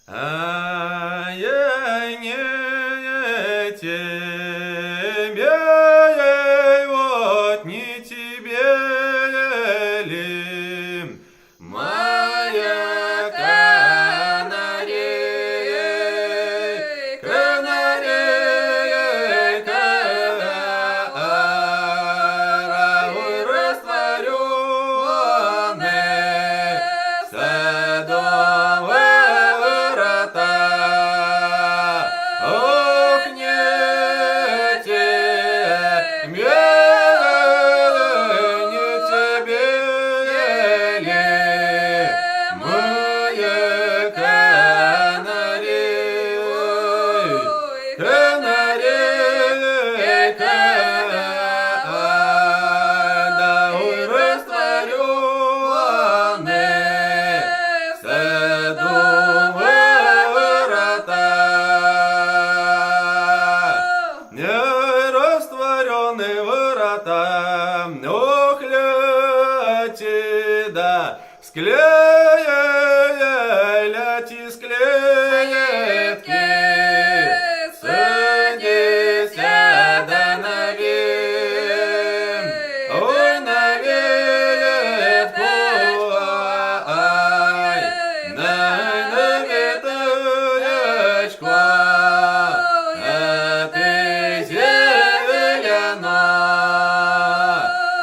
А я не тебе, вот не тебе ли, моя канарейка, канарейка, равой растворенная в садовой ворота. Ох, не тебе, не тебе ли, моя канарейка, канарейка, да ой растворенная в садовой ворота. Растворенные ворота, ох, ляти, да, ляти, склеетки, садися, да навеем, ой, навеетку, ай, наветочку, а ты зелена.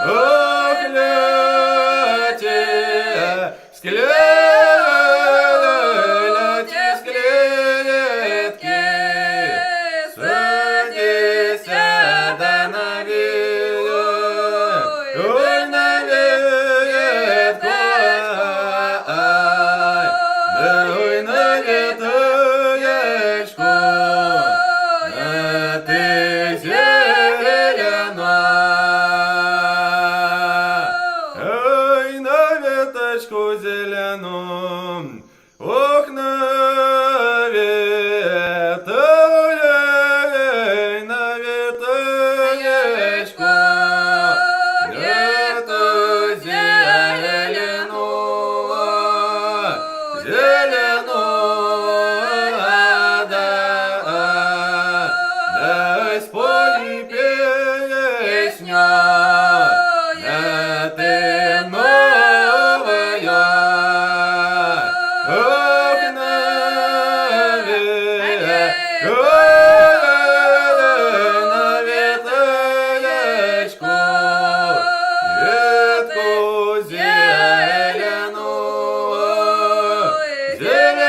Ох, ляти, ляти, склеетки, садися, да навеем, ой, наветку, ай, да ой, наветочку, а ты зелена. Ой, на веточку зелену, ох, на веточку, эту зелену, зелену, да спой песню, ты новая. Ох, наветочку, ветку зеленую, зеленую.